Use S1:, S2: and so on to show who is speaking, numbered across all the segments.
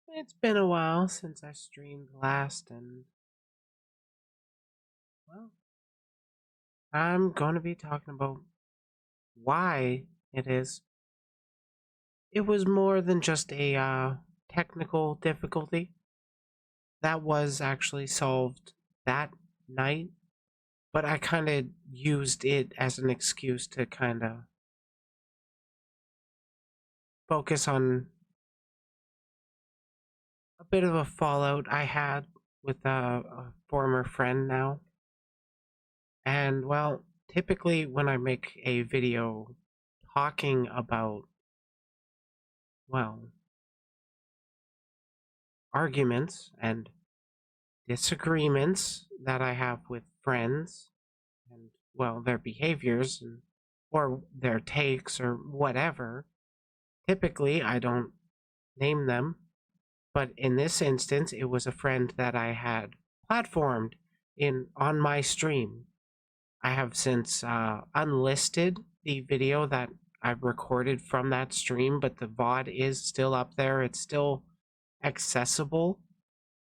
S1: It's been a while since I streamed last, and well, I'm going to be talking about why it is. It was more than just a technical difficulty that was actually solved that night, but I kind of used it as an excuse to kind of focus on a bit of a fallout I had with a former friend now. And well, typically when I make a video talking about, well, arguments and disagreements that I have with friends and, well, their behaviors and or their takes or whatever, typically I don't name them, but in this instance it was a friend that I had platformed in on my stream. I have since unlisted the video that I've recorded from that stream, but the VOD is still up there. It's still accessible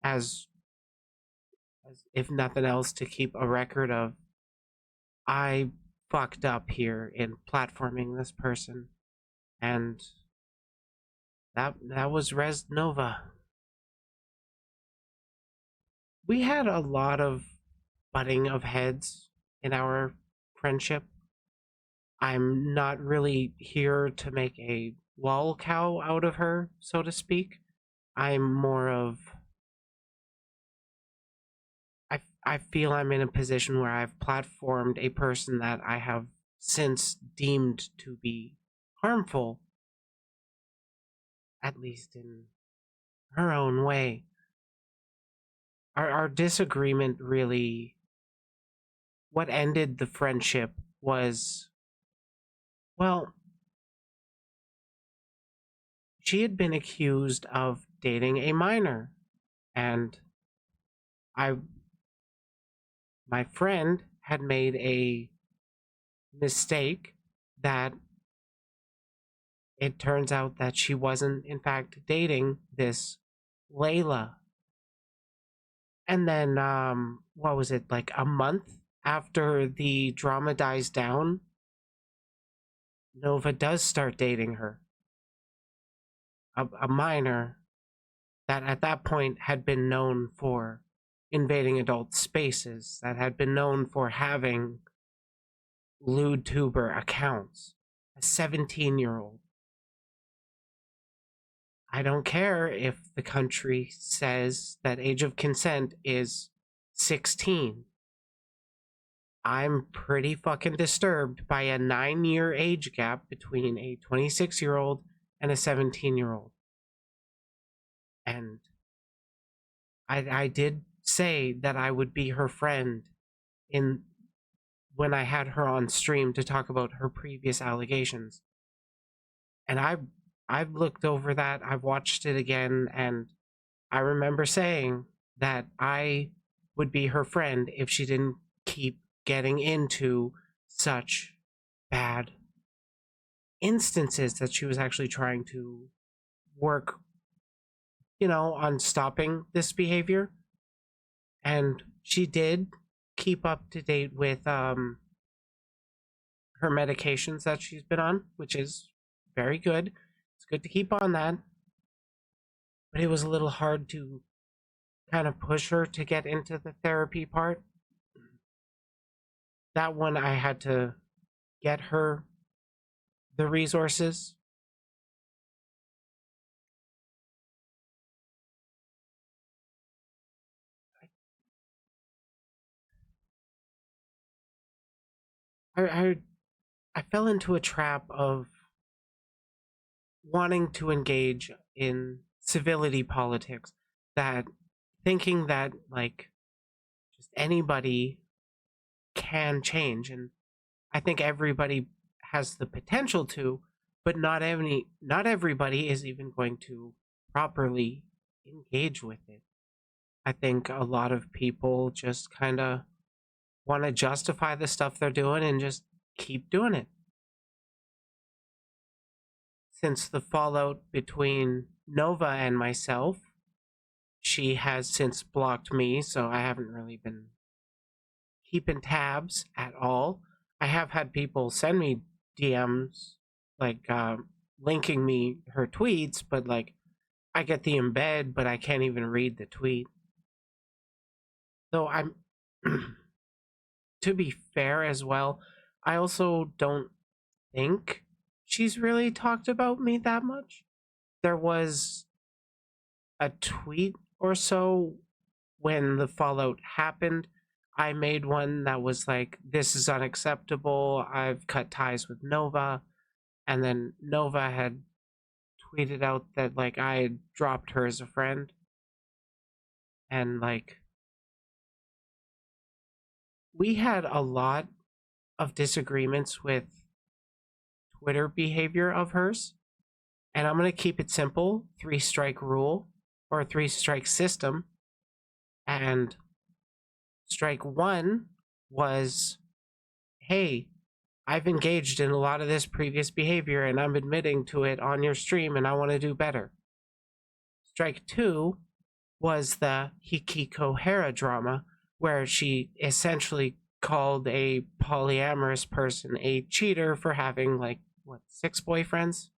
S1: as if nothing else to keep a record of I fucked up here in platforming this person, and that was Res Nova. We had a lot of butting of heads in our friendship. I'm not really here to make a lol cow out of her, so to speak. I'm more of I feel I'm in a position where I've platformed a person that I have since deemed to be harmful, at least in her own way. Our disagreement really, what ended the friendship was, well, she had been accused of dating a minor, and I my friend had made a mistake that it turns out that she wasn't in fact dating this Layla. And then what was it, like a month after the drama dies down, Nova does start dating her. A minor that at that point had been known for invading adult spaces, that had been known for having lewd tuber accounts. A 17-year-old. I don't care if the country says that age of consent is 16. I'm pretty fucking disturbed by a 9-year age gap between a 26-year-old and a 17-year-old. And I did say that I would be her friend in when I had her on stream to talk about her previous allegations. And I've looked over that, I've watched it again, and I remember saying that I would be her friend if she didn't keep getting into such bad instances that she was actually trying to work, on stopping this behavior. And she did keep up to date with her medications that she's been on, which is very good. It's good to keep on that. But it was a little hard to kind of push her to get into the therapy part. That one I had to get her the resources. I I fell into a trap of wanting to engage in civility politics, that thinking that like just anybody can change, and I think everybody has the potential to, but not everybody is even going to properly engage with it. I think a lot of people just kind of want to justify the stuff they're doing and just keep doing it. Since the fallout between Nova and myself, she has since blocked me, so I haven't really been keeping tabs at all. I have had people send me DMs, like linking me her tweets, but like I get the embed, but I can't even read the tweet. So I'm, to be fair as well, I also don't think she's really talked about me that much. There was a tweet or so when the fallout happened. I made one that was like, "This is unacceptable. I've cut ties with Nova." And then Nova had tweeted out that like I had dropped her as a friend. And like we had a lot of disagreements with Twitter behavior of hers. And I'm going to keep it simple, 3 strike rule or 3 strike system. And strike 1 was, "Hey, I've engaged in a lot of this previous behavior and I'm admitting to it on your stream and I want to do better." Strike 2 was the Hikiko Hera drama, where she essentially called a polyamorous person a cheater for having, like, what, 6 boyfriends?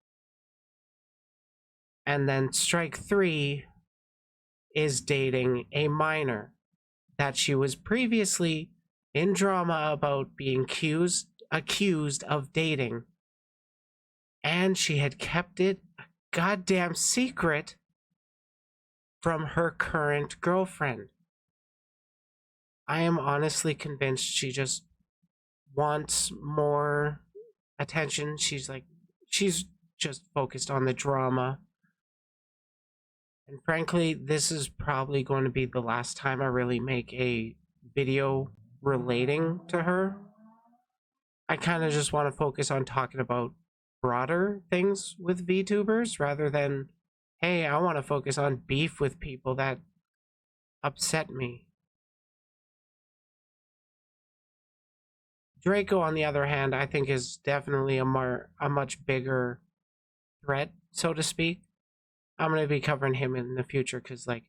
S1: And then strike 3 is dating a minor that she was previously in drama about being accused of dating, and she had kept it a goddamn secret from her current girlfriend. I am honestly convinced she just wants more attention. She's just focused on the drama. And frankly, this is probably going to be the last time I really make a video relating to her. I kind of just want to focus on talking about broader things with VTubers rather than, hey, I want to focus on beef with people that upset me. Draco, on the other hand, I think is definitely a much bigger threat, so to speak. I'm gonna be covering him in the future because, like,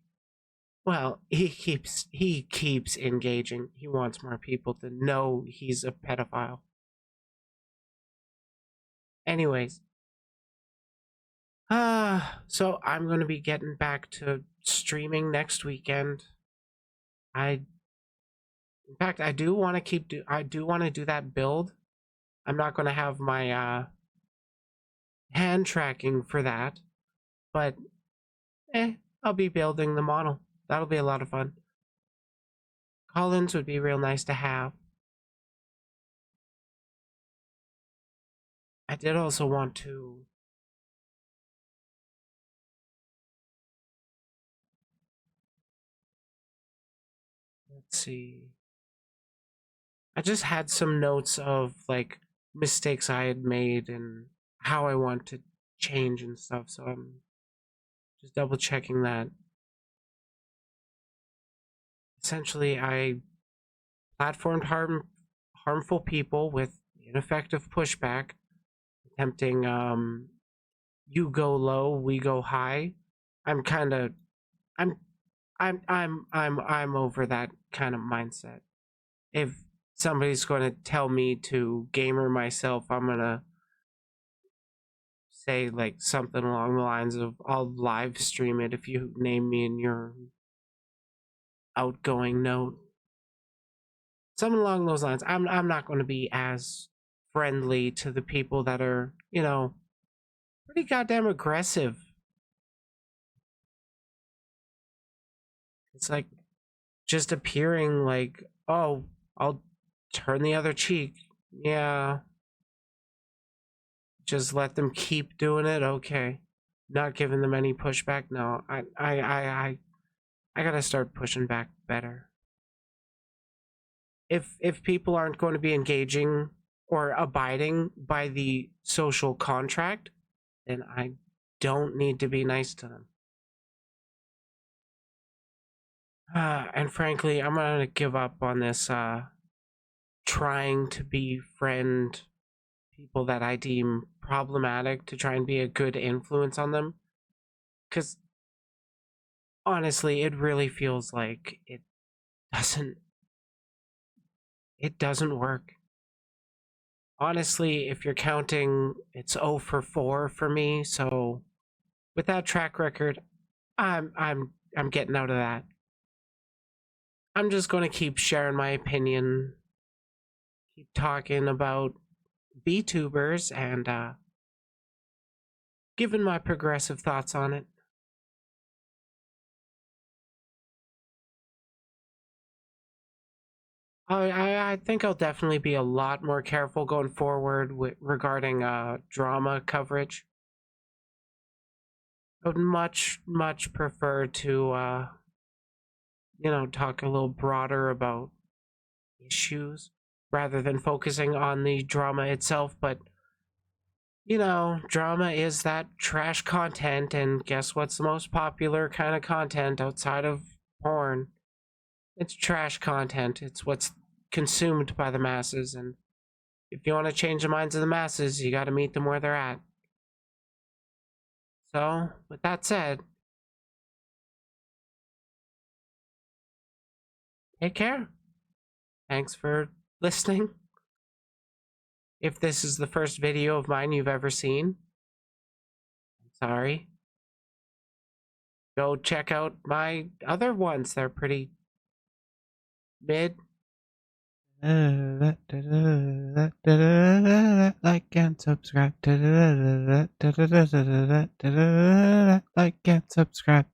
S1: well, he keeps engaging. He wants more people to know he's a pedophile. Anyways, so I'm gonna be getting back to streaming next weekend. In fact, I do want to do that build. I'm not going to have my hand tracking for that, but I'll be building the model. That'll be a lot of fun. Collins would be real nice to have. I did also want to let's see. I just had some notes of like mistakes I had made and how I want to change and stuff, so I'm just double checking that. Essentially, I platformed harmful people with ineffective pushback, attempting you go low, we go high. I'm kind of I'm I'm over that kind of mindset. If somebody's going to tell me to gamer myself, I'm going to say like something along the lines of, "I'll live stream it if you name me in your outgoing note." Something along those lines. I'm not going to be as friendly to the people that are, pretty goddamn aggressive. It's like just appearing like, "Oh, I'll turn the other cheek." Yeah. Just let them keep doing it. Okay. Not giving them any pushback. No. I got to start pushing back better. If people aren't going to be engaging or abiding by the social contract, then I don't need to be nice to them. And frankly, I'm gonna give up on this trying to befriend people that I deem problematic to try and be a good influence on them. Because honestly, it really feels like doesn't it doesn't work. Honestly, if you're counting, it's 0 for 4 for me. So with that track record, I'm getting out of that. I'm just going to keep sharing my opinion, keep talking about VTubers, and giving my progressive thoughts on it. I think I'll definitely be a lot more careful going forward regarding drama coverage. I would much prefer to talk a little broader about issues rather than focusing on the drama itself. But drama is that trash content, and guess what's the most popular kind of content outside of porn? It's trash content. It's what's consumed by the masses, and if you want to change the minds of the masses, you got to meet them where they're at. So, with that said, take care. Thanks for listening. If this is the first video of mine you've ever seen, I'm sorry. Go check out my other ones. They're pretty mid. Like and subscribe. Like and subscribe.